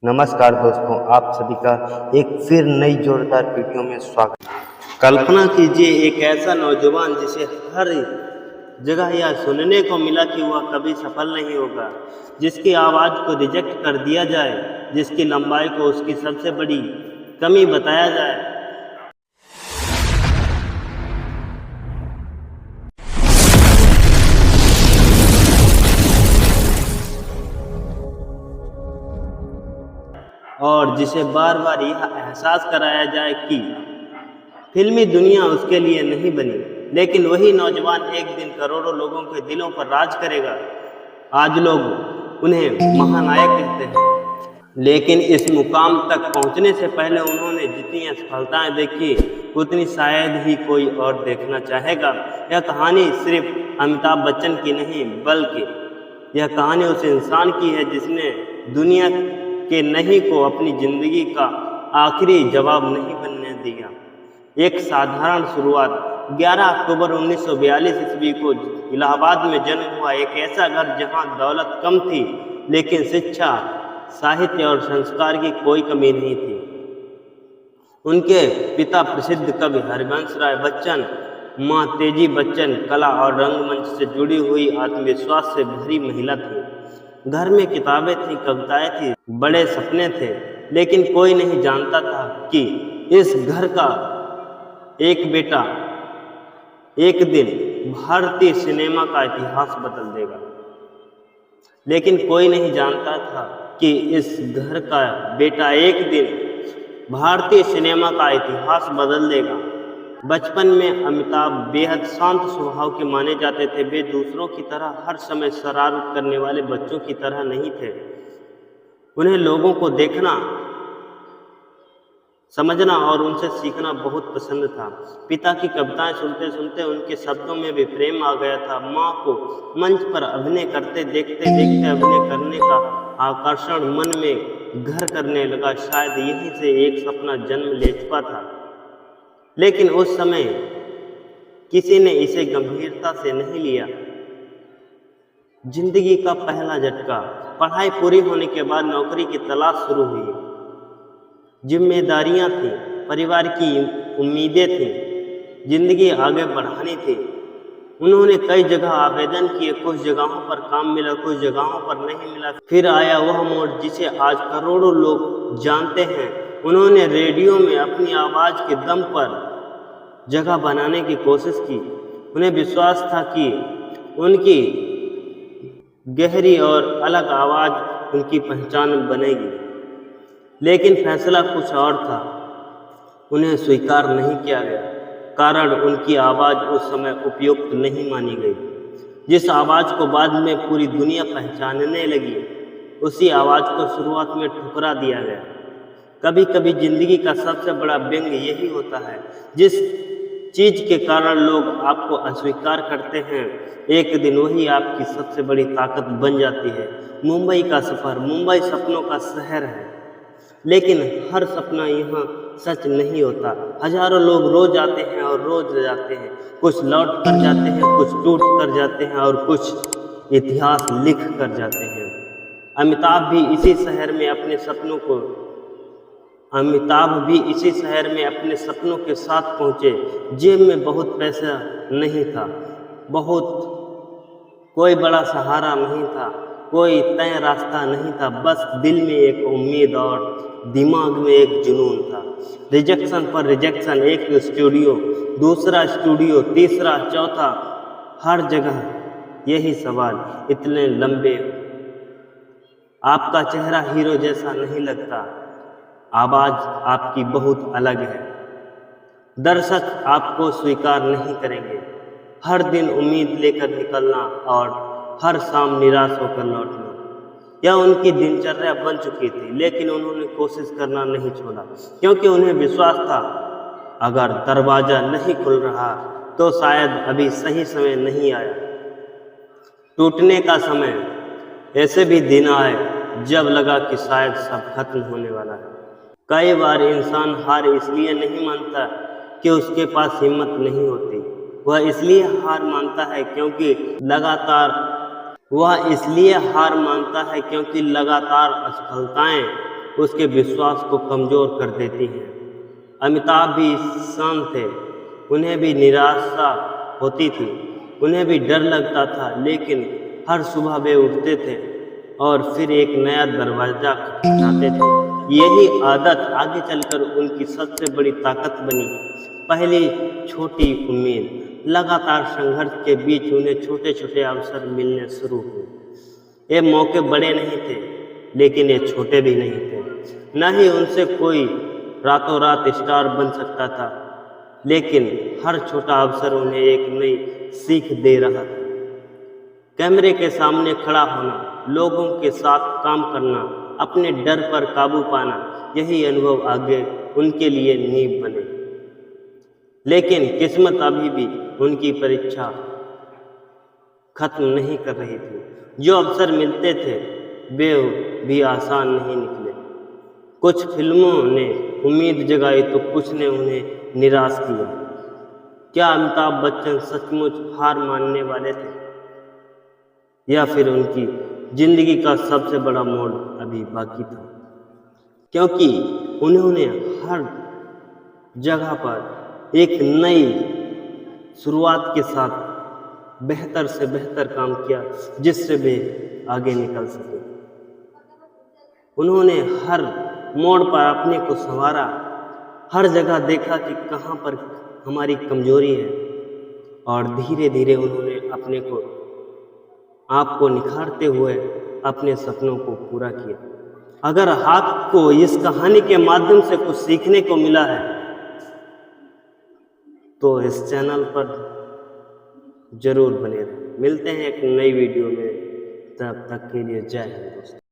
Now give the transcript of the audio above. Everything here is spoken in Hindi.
नमस्कार दोस्तों, आप सभी का एक फिर नई जोरदार वीडियो में स्वागत। कल्पना कीजिए एक ऐसा नौजवान जिसे हर जगह यह सुनने को मिला कि वह कभी सफल नहीं होगा, जिसकी आवाज़ को रिजेक्ट कर दिया जाए, जिसकी लंबाई को उसकी सबसे बड़ी कमी बताया जाए। और जिसे बार बार यह एहसास कराया जाए कि फिल्मी दुनिया उसके लिए नहीं बनी, लेकिन वही नौजवान एक दिन करोड़ों लोगों के दिलों पर राज करेगा। आज लोग उन्हें महानायक कहते हैं, लेकिन इस मुकाम तक पहुंचने से पहले उन्होंने जितनी असफलताएं देखी उतनी शायद ही कोई और देखना चाहेगा। यह कहानी सिर्फ अमिताभ बच्चन की नहीं, बल्कि यह कहानी उस इंसान की है जिसने दुनिया के नहीं को अपनी जिंदगी का आखिरी जवाब नहीं बनने दिया। एक साधारण शुरुआत 11 अक्टूबर 1942 ईस्वी को इलाहाबाद में जन्म हुआ एक ऐसा घर जहां दौलत कम थी, लेकिन शिक्षा, साहित्य और संस्कार की कोई कमी नहीं थी। उनके पिता प्रसिद्ध कवि हरिवंश राय बच्चन, माँ तेजी बच्चन कला और रंगमंच से जुड़ी हुई आत्मविश्वास से भरी महिला थी। घर में किताबें थीं, कविताएं थीं, बड़े सपने थे, लेकिन कोई नहीं जानता था कि इस घर का एक बेटा एक दिन भारतीय सिनेमा का इतिहास बदल देगा। लेकिन कोई नहीं जानता था कि इस घर का बेटा एक दिन भारतीय सिनेमा का इतिहास बदल देगा। बचपन में अमिताभ बेहद शांत स्वभाव के माने जाते थे। वे दूसरों की तरह हर समय शरारत करने वाले बच्चों की तरह नहीं थे। उन्हें लोगों को देखना, समझना और उनसे सीखना बहुत पसंद था। पिता की कविताएं सुनते सुनते उनके शब्दों में भी प्रेम आ गया था। माँ को मंच पर अभिनय करते देखते देखते अभिनय करने का आकर्षण मन में घर करने लगा। शायद यहीं से एक सपना जन्म ले चुका था, लेकिन उस समय किसी ने इसे गंभीरता से नहीं लिया। जिंदगी का पहला झटका। पढ़ाई पूरी होने के बाद नौकरी की तलाश शुरू हुई। जिम्मेदारियां थीं, परिवार की उम्मीदें थीं, जिंदगी आगे बढ़ानी थी। उन्होंने कई जगह आवेदन किए, कुछ जगहों पर काम मिला, कुछ जगहों पर नहीं मिला। फिर आया वह मोड़ जिसे आज करोड़ों लोग जानते हैं। उन्होंने रेडियो में अपनी आवाज़ के दम पर जगह बनाने की कोशिश की। उन्हें विश्वास था कि उनकी गहरी और अलग आवाज़ उनकी पहचान बनेगी, लेकिन फैसला कुछ और था। उन्हें स्वीकार नहीं किया गया, कारण उनकी आवाज़ उस समय उपयुक्त नहीं मानी गई। जिस आवाज़ को बाद में पूरी दुनिया पहचानने लगी, उसी आवाज़ को शुरुआत में ठुकरा दिया गया। कभी कभी जिंदगी का सबसे बड़ा व्यंग यही होता है, जिस चीज़ के कारण लोग आपको अस्वीकार करते हैं, एक दिन वही आपकी सबसे बड़ी ताकत बन जाती है। मुंबई का सफ़र। मुंबई सपनों का शहर है, लेकिन हर सपना यहाँ सच नहीं होता। हजारों लोग रोज आते हैं और रोज जाते हैं। कुछ लौट कर जाते हैं, कुछ टूट कर जाते हैं और कुछ इतिहास लिख कर जाते हैं। अमिताभ भी इसी शहर में अपने सपनों के साथ पहुँचे। जेब में बहुत पैसा नहीं था, कोई बड़ा सहारा नहीं था, कोई तय रास्ता नहीं था, बस दिल में एक उम्मीद और दिमाग में एक जुनून था। रिजेक्शन पर रिजेक्शन, एक स्टूडियो, दूसरा स्टूडियो, तीसरा, चौथा, हर जगह यही सवाल, इतने लंबे। आपका चेहरा हीरो जैसा नहीं लगता, आवाज़ आपकी बहुत अलग है। दर्शक आपको स्वीकार नहीं करेंगे। हर दिन उम्मीद लेकर निकलना और हर शाम निराश होकर लौटना, यह उनकी दिनचर्या बन चुकी थी। लेकिन उन्होंने कोशिश करना नहीं छोड़ा, क्योंकि उन्हें विश्वास था अगर दरवाज़ा नहीं खुल रहा तो शायद अभी सही समय नहीं आया। टूटने का समय। ऐसे भी दिन आए जब लगा कि शायद सब खत्म होने वाला है। कई बार इंसान हार इसलिए नहीं मानता कि उसके पास हिम्मत नहीं होती, वह इसलिए हार मानता है क्योंकि लगातार असफलताएं उसके विश्वास को कमज़ोर कर देती हैं। अमिताभ भी शांत थे, उन्हें भी निराशा होती थी, उन्हें भी डर लगता था, लेकिन हर सुबह वे उठते थे और फिर एक नया दरवाज़ा खटखटाते थे। यही आदत आगे चलकर उनकी सबसे बड़ी ताकत बनी। पहली छोटी उम्मीद, लगातार संघर्ष के बीच उन्हें छोटे छोटे अवसर मिलने शुरू हुए। ये मौके बड़े नहीं थे, लेकिन ये छोटे भी नहीं थे। न ही उनसे कोई रातों रात स्टार बन सकता था, लेकिन हर छोटा अवसर उन्हें एक नई सीख दे रहा था। कैमरे के सामने खड़ा होना, लोगों के साथ काम करना, अपने डर पर काबू पाना, यही अनुभव आगे उनके लिए नींव बने। लेकिन किस्मत अभी भी उनकी परीक्षा खत्म नहीं कर रही थी। जो अवसर मिलते थे वे भी आसान नहीं निकले। कुछ फिल्मों ने उम्मीद जगाई तो कुछ ने उन्हें निराश किया। क्या अमिताभ बच्चन सचमुच हार मानने वाले थे, या फिर उनकी जिंदगी का सबसे बड़ा मोड़ अभी बाकी था? क्योंकि उन्होंने हर जगह पर एक नई शुरुआत के साथ बेहतर से बेहतर काम किया, जिससे वे आगे निकल सके। उन्होंने हर मोड़ पर अपने को संवारा, हर जगह देखा कि कहाँ पर हमारी कमजोरी है, और धीरे धीरे उन्होंने अपने को आप को निखारते हुए अपने सपनों को पूरा किया। अगर आपको इस कहानी के माध्यम से कुछ सीखने को मिला है तो इस चैनल पर जरूर बने रहें। मिलते हैं एक नई वीडियो में, तब तक के लिए जय हिंद दोस्तों।